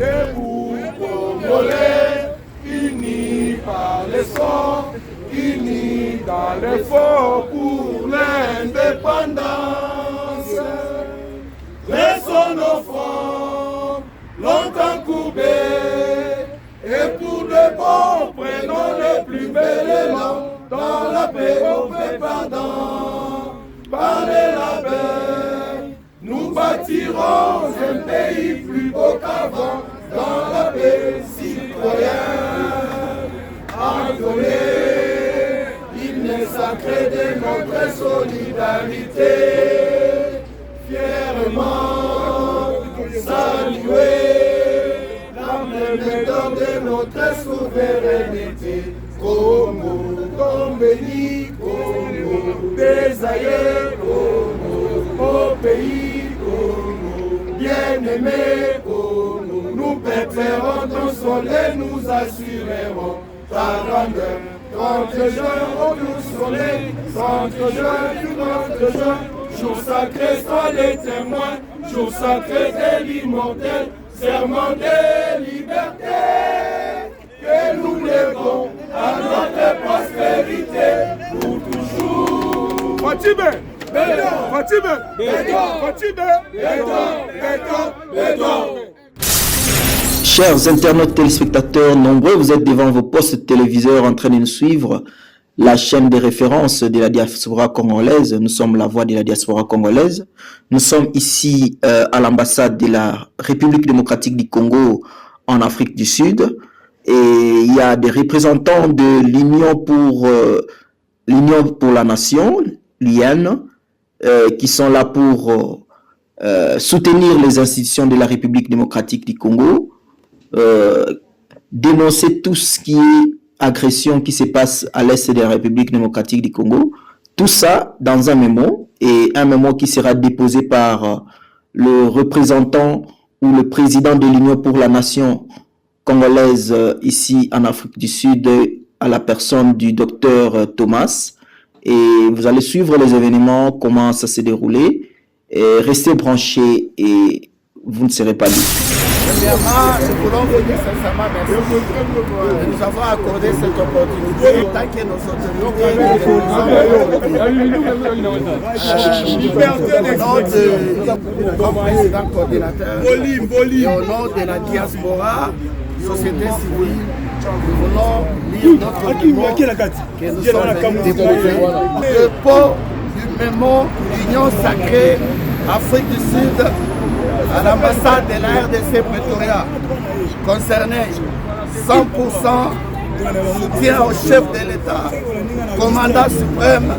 Debout Congolais, unis par les sangs, unis dans l'effort pour l'indépendance. Laissons nos fronts longtemps courbés, et pour de bon, prenons le plus bel élan dans la paix au pardon. Par les labels, nous bâtirons un pays plus beau qu'avant, dans la paix citoyenne. Entonner l'hymne sacré de notre solidarité, fièrement saluer l'emblème d'or de notre souveraineté. Congo, comme béni, Congo, des aïeux, Congo, au pays, Congo, bien-aimé, Congo, nous préférons ton soleil, nous assurerons ta grandeur. 30 juin, au doux soleil, 30 juin, 30 juin, jour sacré, sois les témoins, jour sacré de l'immortel, serment de liberté, que nous lèvons à notre prospérité pour toujours. Fatime, Chers internautes téléspectateurs, nombreux, vous êtes devant vos postes téléviseurs en train de nous suivre. La chaîne de référence de la diaspora congolaise. Nous sommes la voix de la diaspora congolaise. Nous sommes ici à l'ambassade de la République démocratique du Congo en Afrique du Sud. Et il y a des représentants de l'Union pour la Nation, l'UN, qui sont là pour soutenir les institutions de la République démocratique du Congo, dénoncer tout ce qui est agression qui se passe à l'est de la République démocratique du Congo. Tout ça dans un mémo, et un mémo qui sera déposé par le représentant ou le président de l'Union pour la Nation congolaise ici en Afrique du Sud, à la personne du docteur Thomas. Et vous allez suivre les événements, comment ça s'est déroulé. Et restez branchés et vous ne serez pas libres. Premièrement, nous voulons vous dire sincèrement merci de nous avoir accordé cette opportunité tant que nos autorités comme président coordinateur et au nom de la diaspora, société civile, nous voulons lire notre mémo que nous sommes déposés. Le pot du mémo Union sacrée Afrique du Sud à l'ambassade de la RDC Pretoria, concerné 100% soutien au chef de l'État, commandant suprême,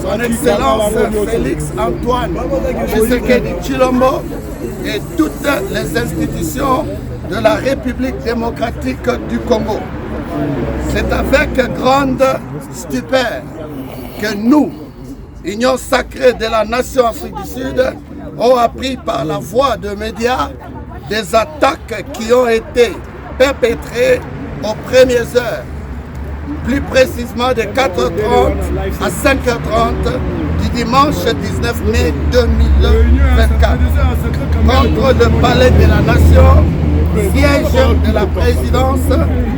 son Excellence Félix Antoine Tshisekedi Tshilombo et toutes les institutions de la République démocratique du Congo. C'est avec grande stupeur que nous, Union sacrée de la Nation Afrique du Sud, ont appris par la voie de médias des attaques qui ont été perpétrées aux premières heures, plus précisément de 4h30 à 5h30 du dimanche 19 mai 2024, contre le palais de la Nation, siège de la présidence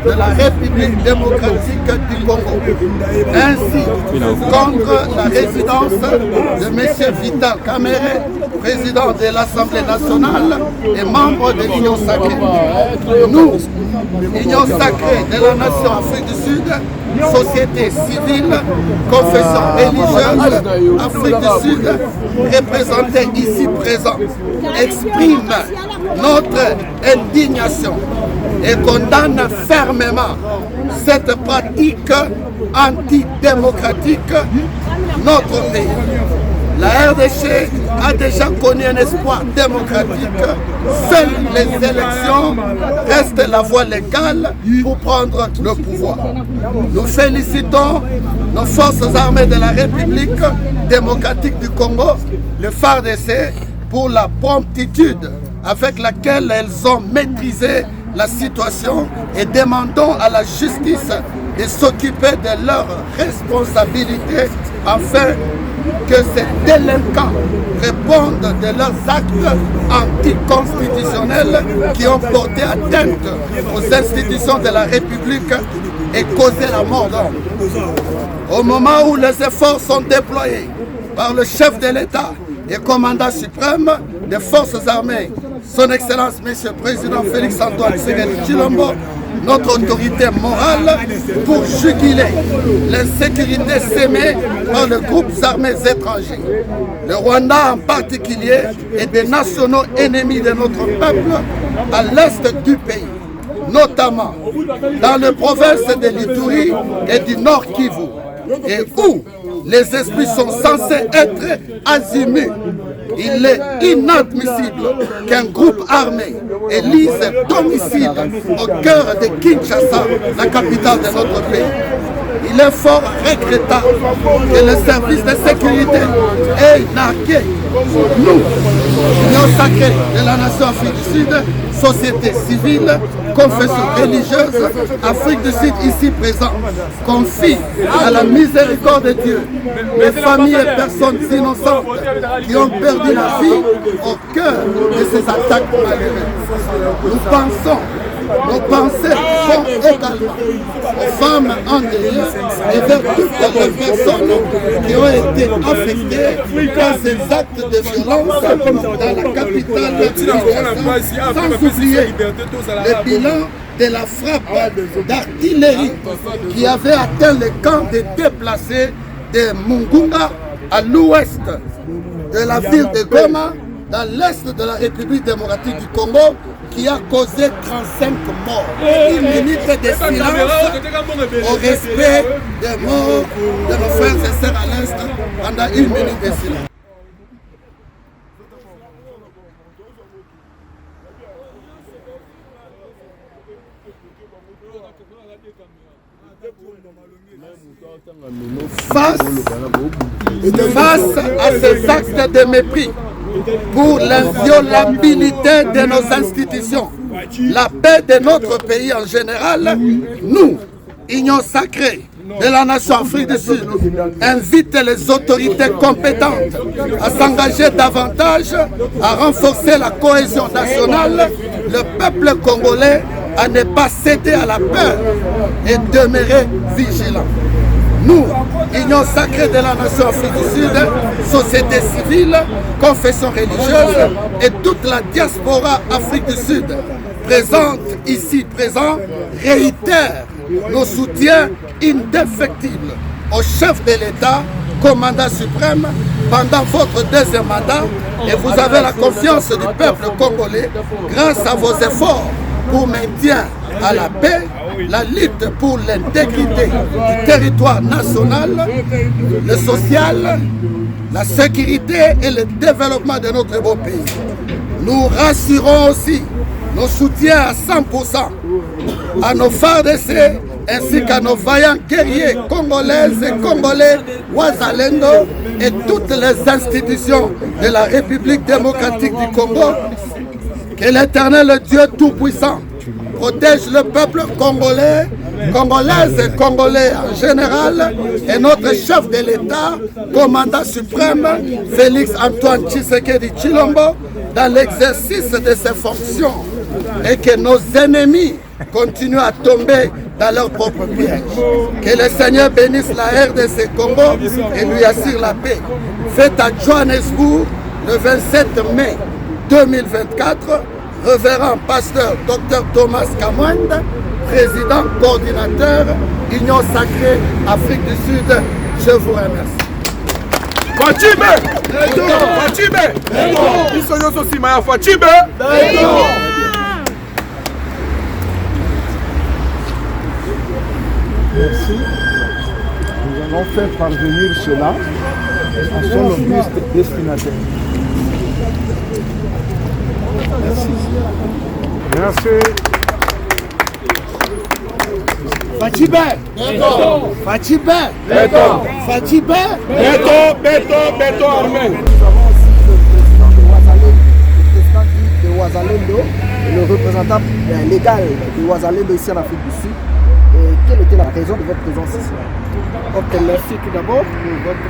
de la République démocratique du Congo, ainsi contre la résidence de M. Vital Kamerhe, président de l'Assemblée nationale et membre de l'Union sacrée. Nous, Union sacrée de la Nation Afrique du Sud, société civile, confession religieuse, Afrique du Sud, représentée ici présent, exprime notre indignation et condamne fermement cette pratique antidémocratique notre pays. La RDC a déjà connu un espoir démocratique. Seules les élections restent la voie légale pour prendre le pouvoir. Nous félicitons nos forces armées de la République démocratique du Congo, le FARDC, pour la promptitude avec laquelle elles ont maîtrisé la situation et demandons à la justice de s'occuper de leurs responsabilités afin que ces délinquants répondent de leurs actes anticonstitutionnels qui ont porté atteinte aux institutions de la République et causé la mort d'homme. Au moment où les efforts sont déployés par le chef de l'État et commandant suprême des forces armées, son Excellence, Monsieur le Président Félix Antoine Tshisekedi Tshilombo, notre autorité morale pour juguler l'insécurité sémée par les groupes armés étrangers. Le Rwanda en particulier est des nationaux ennemis de notre peuple à l'est du pays, notamment dans les provinces de l'Ituri et du Nord Kivu, et où les esprits sont censés être azimuts. Il est inadmissible qu'un groupe armé élise domicile au cœur de Kinshasa, la capitale de notre pays. Il est fort regrettable que les services de sécurité aient nargué nous, l'Union sacrée de la nation Afrique du Sud, société civile, confession religieuse, Afrique du Sud ici présent, confie à la miséricorde de Dieu les familles et personnes innocentes qui ont perdu la vie au cœur de ces attaques malheureuses. Nous pensons, nos pensées vont également aux femmes endeuillées et vers toutes les personnes qui ont été affectées par ces actes de violence dans la capitale sans oublier le bilan de la frappe d'artillerie qui avait atteint le camp des déplacés de Mungunga à l'ouest de la ville de Goma, dans l'est de la République démocratique du Congo, qui a causé 35 morts. Une minute de silence au respect des morts de nos frères et sœurs à l'est pendant une minute de silence. Face à ces actes de mépris pour l'inviolabilité de nos institutions, la paix de notre pays en général, nous, Union sacrée de la nation Afrique du Sud, invite les autorités compétentes à s'engager davantage, à renforcer la cohésion nationale, le peuple congolais à ne pas céder à la peur et demeurer vigilant. Nous, Union sacrée de la nation Afrique du Sud, société civile, confession religieuse et toute la diaspora Afrique du Sud, présente ici présent, réitère nos soutiens indéfectibles au chef de l'État, commandant suprême, pendant votre deuxième mandat, et vous avez la confiance du peuple congolais grâce à vos efforts pour maintien à la paix, la lutte pour l'intégrité du territoire national, le social, la sécurité et le développement de notre beau pays. Nous rassurons aussi nos soutiens à 100% à nos FARDC ainsi qu'à nos vaillants guerriers congolaises et congolais, Wazalendo et toutes les institutions de la République démocratique du Congo. Que l'Éternel Dieu Tout-Puissant protège le peuple congolais, congolaises et congolais en général, et notre chef de l'État, commandant suprême, Félix Antoine Tshisekedi Tshilombo, dans l'exercice de ses fonctions, et que nos ennemis continuent à tomber dans leur propre piège. Que le Seigneur bénisse la RDC Congo et lui assure la paix. Faites à Johannesburg le 27 mai 2024, révérend pasteur Dr Thomas Kamwende, président coordinateur Union sacrée Afrique du Sud. Je vous remercie. Merci. Nous allons faire parvenir cela à son auguste destinataire. Merci. Merci. Fatibé, Fatibé, Fatibé, béton armé. Nous avons aussi le président de Wazalendo, le représentant légal de Wazalendo ici en Afrique du Sud, quelle était la raison de votre présence ici? Ok, merci tout d'abord pour votre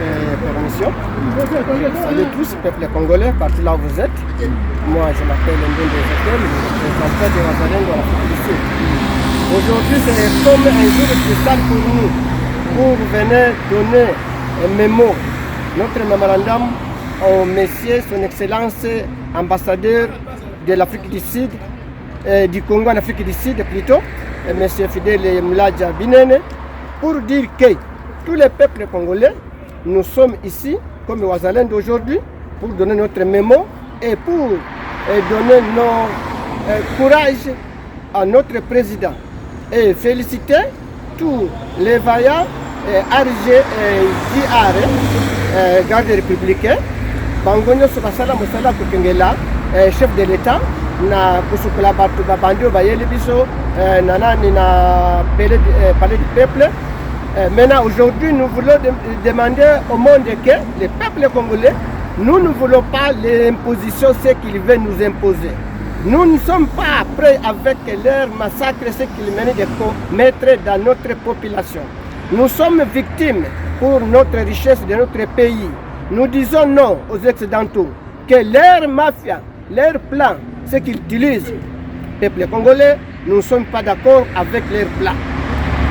permission. Salut tous, peuple congolais, partout là où vous êtes. Moi, je m'appelle Ndonde Ezekiel, je suis représentant de Wazalendo à l'Afrique du Sud. Aujourd'hui, c'est comme un jour spécial pour nous, pour venir donner un mémo, notre mémorandum au Monsieur, son Excellence, ambassadeur de l'Afrique du Sud, du Congo en Afrique du Sud plutôt, Monsieur Fidèle Mladja Binene, pour dire que tous les peuples congolais, nous sommes ici, comme Wazalendo aujourd'hui, pour donner notre mémo et pour donner nos courage à notre président. Et féliciter tous les vaillants RG et JR, garde républicain, Bangonyo Sobasala Moussala Kokengela, chef de l'État, na kusukula batu babandio bayeli biso nanani na palais du peuple. Maintenant aujourd'hui nous voulons demander au monde que les peuples congolais, nous ne voulons pas l'imposition, ce qu'ils veulent nous imposer. Nous ne sommes pas prêts avec leur massacre, ce qu'ils mènent de commettre dans notre population. Nous sommes victimes pour notre richesse de notre pays. Nous disons non aux Occidentaux, que leur mafia, leur plan, ce qu'ils utilisent, peuple congolais, nous ne sommes pas d'accord avec leur plan.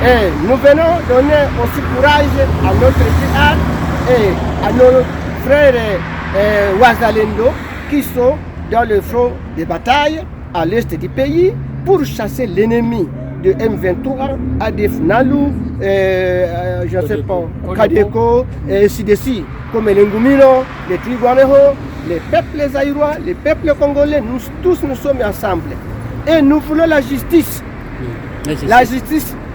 Et nous venons donner aussi courage à notre JR et à nos frères Wazalendo qui sont dans le front de bataille à l'est du pays pour chasser l'ennemi de M23, ADF Nalu, je ne sais pas, Kadeko, et ainsi de suite, comme les Ngumino, les Twigwaneho, les peuples zaïrois, les peuples congolais, nous tous nous sommes ensemble. Et nous voulons la justice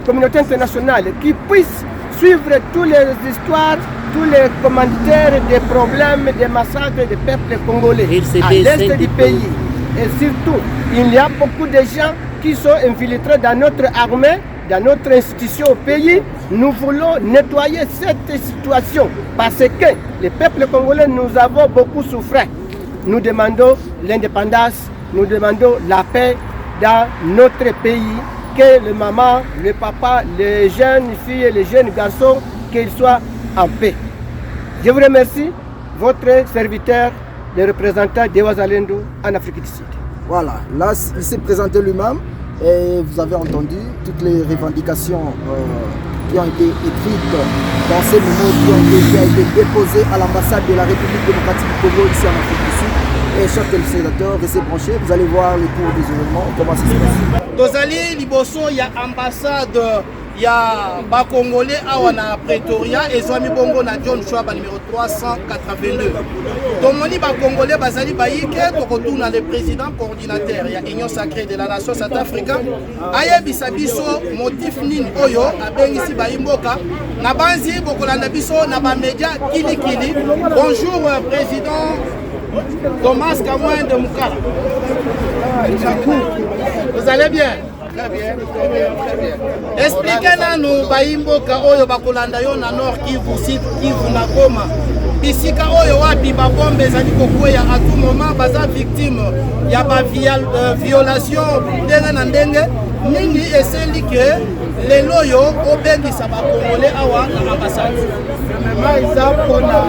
communauté internationale qui puisse suivre toutes les histoires, tous les commentaires des problèmes, des massacres des peuples congolais à l'est du pays. Et surtout, il y a beaucoup de gens qui sont infiltrés dans notre armée, dans notre institution au pays. Nous voulons nettoyer cette situation parce que les peuples congolais, nous avons beaucoup souffert. Nous demandons l'indépendance, nous demandons la paix dans notre pays, que le maman, le papa, les jeunes filles et les jeunes garçons, qu'ils soient en paix. Je vous remercie, votre serviteur, le représentant de Wazalendo en Afrique du Sud. Voilà, là, il s'est présenté lui-même et vous avez entendu toutes les revendications qui ont été écrites dans ces mémos qui ont été déposées à l'ambassade de la République démocratique du Congo ici en Afrique du Sud. Et chers téléspectateurs, restez branchés, vous allez voir le cours des événements, comment ça se passe. Tozali liboso ya ambassade ya ba Congolais awa na Pretoria ezwami bongo na John Schwab numéro 382. Tomoni ba Congolais bazali bayike tokotuna le président coordinateur ya Union sacrée de la nation South Africa ayebisa biso motif nini oyo abengisi bayimboka na banzi bokolanda biso na ba média kilikili. Bonjour président Thomas Kamwende de Moukala. Vous allez bien? Très bien, très bien, très bien. Expliquez-nous Baimboka Oyo Bakolanda yo na Nord Kivu, Sud Kivu na Goma. Bisika Oyo wapi ba bombe zali kokwea à tout moment baza victime ya ba violation ndenge na ndenge nini eseli ke lelo yo obengisa ba Congolais awa na ambassade. Mema iza pona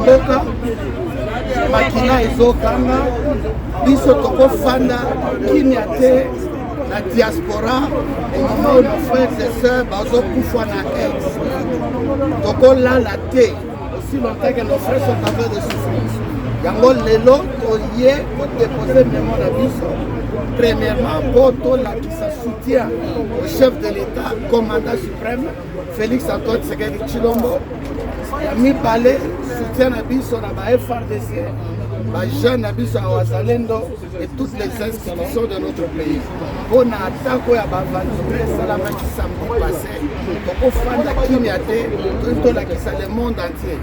mboka makina ezokanga biso tokofanda kimia te la diaspora omama oyo nos frères et sœurs bazokufa na ex tokolala te aussi longtemps que nos frères sont en train de souffrir yango lelo toye kodepose memo na biso premièrement mpo tolakisa soutien au chef de l'état commandant suprême Félix Antoine Tshisekedi Tshilombo ya mibale soutien na biso na ba FRDC ba jeune na biso ya Wazalendo et toutes les institutions de notre pays mpona atako ya bavandimbre esalamaki samedi passé tokofanda kimia te tolakisa le monde entier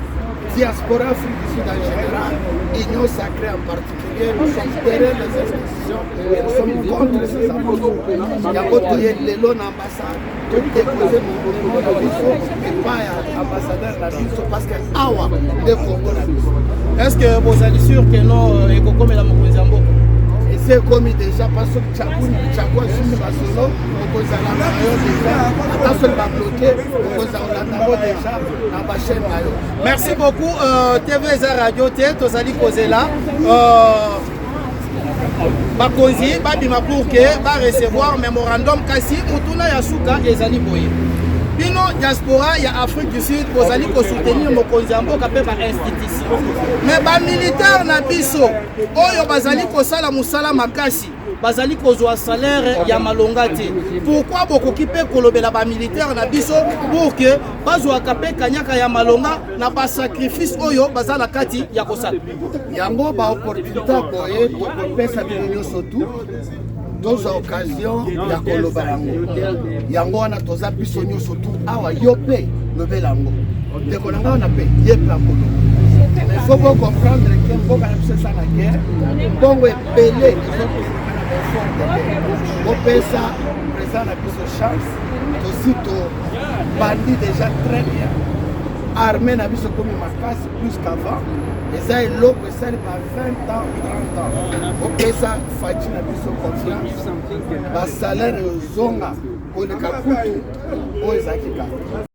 diaspora Afrique du Sud en général, Union sacrée en particulier, nous sommes derrière les institutions et nous sommes contre ces abusos. Il y a beaucoup de l'ambassade, tout déposer mon abisso et pas ambassadeur l'abisso parce que awa de Congo l'abisso. Est-ce que vous êtes sûr que non et comme la Mokonzambo? Et se ekomi déjà parce que chakwa asumi basolo okozala na yo déjà ata soli babloke okozala olandango déjà na bachaîne na yo. Merci beaucoup. TV eza radio te tozali kozela bakonzi babima pour que recevoir mémorandum kasi mutuna ya suka ezali boye. Bino diaspora ya Afrique du Sud bozali ko soutenir mokonzi ya mboka pe ba institution. Mais ba militaire na biso oyo bazali ko sala musala makasi bazali kozwa salaire ya malonga te. Pourquoi bokoki pe kolobela ba militaire na biso pour que bazwa kape kanyaka ya malonga na ba sacrifice oyo bazala kati ya kosala. Yango ba opportunité boye ko pesa bino surtout dans occasion ya koloba yango wana toza biso nyonso tu awa yo pe lobela yango ndeko na nga na pe ye pe akolo. Mais faut pas comprendre que mboka na biso eza na guerre mbongo ebele opesa président na biso chance tosi tobandi déjà très bien armée na biso komi makasi plus qu'avant eza eloko esali ba 20 ans 30 ans opesa faci na biso confiance basalaire ezonga koleka kutu oyo ezalaki kaka